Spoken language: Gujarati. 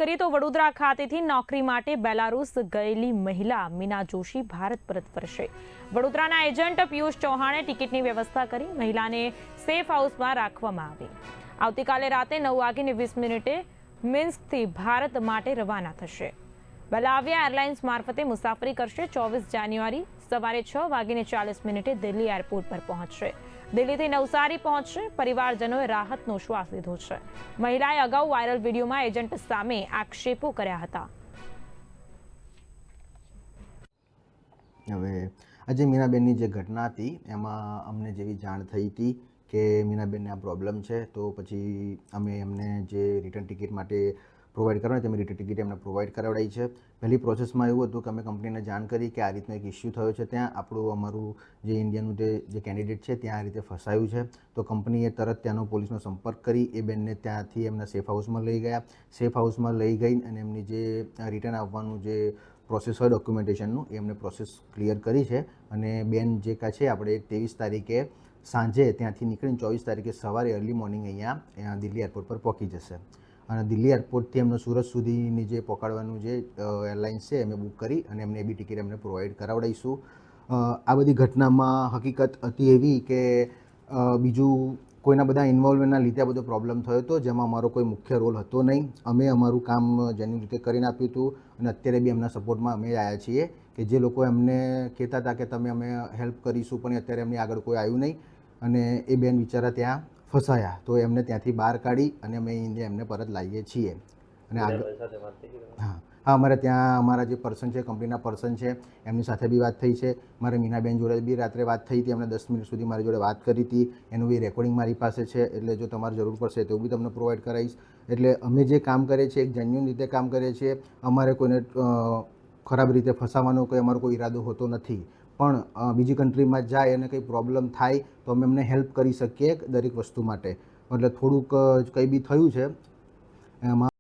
કરીએ તો વડોદરા ખાતેથી નોકરી માટે બેલારુસ ગયેલી મહિલા મીના જોશી ભારત પરત ફરશે। વડોદરાના એજન્ટ પિયુષ ચૌહાણે ટિકિટની વ્યવસ્થા કરી મહિલાને સેફ હાઉસમાં રાખવામાં આવી। આવતીકાલે રાતે 9:20 મિન્સ્કથી ભારત માટે રવાના થશે। બેલાવિયા એરલાઇન્સ મારફતે મુસાફરી કરશે। 24 જાન્યુઆરી સવારે 6:40 દિલ્હી એરપોર્ટ પર પહોંચશે। દિલ્હીથી નવસારી પહોંચશે। પરિવારજનોએ રાહતનો શ્વાસ લીધો છે। મહિલાએ અગાઉ વાયરલ વિડીયોમાં એજન્ટ સામે આક્ષેપો કર્યા હતા। હવે આજે મીનાબેનની જે ઘટના હતી એમાં અમને જેવી જાણ થઈ હતી કે મીનાબેનને આ પ્રોબ્લેમ છે, તો પછી અમે એમને જે રિટર્ન ટિકિટ માટે પ્રોવાઈડ કરવાની તેમ રિટર્ન ટિકિટ એમને પ્રોવાઈડ કરાવડાવી છે। પહેલી પ્રોસેસમાં એવું હતું કે અમે કંપનીને જાણ કરી કે આ રીતનો એક ઇસ્યુ થયો છે, ત્યાં અમારું જે ઇન્ડિયાનું જે કેન્ડિડેટ છે ત્યાં આ રીતે ફસાયું છે। તો કંપનીએ તરત ત્યાંનો પોલીસનો સંપર્ક કરી એ બેનને ત્યાંથી એમના સેફ હાઉસમાં લઈ ગયા। સેફ હાઉસમાં લઈ ગઈ અને એમની જે રિટર્ન આવવાનું જે પ્રોસેસ હોય ડોક્યુમેન્ટેશનનું એ એમને પ્રોસેસ ક્લિયર કરી છે। અને બેન જે છે આપણે 23 તારીખે સાંજે ત્યાંથી નીકળીને 24 તારીખે સવારે અર્લી મોર્નિંગ અહીંયા દિલ્હી એરપોર્ટ પર પહોંચી જશે। અને દિલ્હી એરપોર્ટથી એમને સુરત સુધીની જે પહોંચાડવાનું જે એરલાઇન્સ છે અમે બુક કરી અને એમને એ બી ટિકિટ એમને પ્રોવાઈડ કરાવડાવીશું। આ બધી ઘટનામાં હકીકત હતી એવી કે બીજું કોઈના બધા ઇન્વોલ્વમેન્ટના લીધે આ બધો પ્રોબ્લેમ થયો હતો, જેમાં અમારો કોઈ મુખ્ય રોલ હતો નહીં। અમે અમારું કામ જેન્યુઇન રીતે કરીને આપ્યું હતું અને અત્યારે બી એમના સપોર્ટમાં અમે આવ્યા છીએ કે જે લોકો એમને કહેતા હતા કે તમે અમે હેલ્પ કરીશું, પણ અત્યારે એમની આગળ કોઈ આવ્યું નહીં અને એ બેન બિચારા ત્યાં ફસાયા, તો એમને ત્યાંથી બહાર કાઢી અને અમે ઇન્ડિયા એમને પરત લાવીએ છીએ। અને હા, અમારે ત્યાં અમારા જે પર્સન છે, કંપનીના પર્સન છે, એમની સાથે બી વાત થઈ છે। મારે મીનાબેન જોડે બી રાત્રે વાત થઈ હતી, એમને 10 મિનિટ સુધી મારી જોડે વાત કરી હતી, એનું બી રેકોર્ડિંગ મારી પાસે છે। એટલે જો તમારે જરૂર પડશે તો બી તમને પ્રોવાઈડ કરાવીશ। એટલે અમે જે કામ કરીએ છીએ એક જેન્યુઇન રીતે કામ કરીએ છીએ। અમારે કોઈને ખરાબ રીતે ફસાવાનો કોઈ અમારો કોઈ ઈરાદો હોતો નથી, પણ બીજી કન્ટ્રીમાં જાય અને કંઈ પ્રોબ્લેમ થાય તો અમે એમને હેલ્પ કરી શકીએ દરેક વસ્તુ માટે। એટલે થોડુંક કંઈ બી થયું છે એમાં